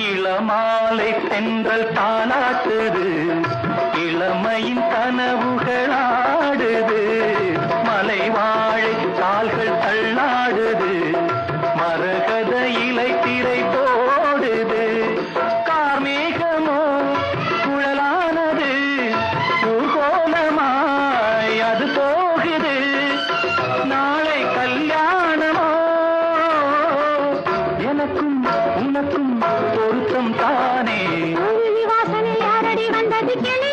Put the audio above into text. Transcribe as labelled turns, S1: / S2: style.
S1: இளமாலை தென்றல் தாளாட்டுது, இளமையின் கனவுகளாடுது, மலை வாழை கால்கள் தள்ளாடுது, மரகத இலை திரை போடுது, கார்மேகமோ குழலானது, ஊர்கோலமாய் அது போகுது, நாளை கல்யாணமோ எனக்கும் உனக்கும் பொருத்தம் தானே.
S2: வாசனை யாரடி வந்தது கேளு.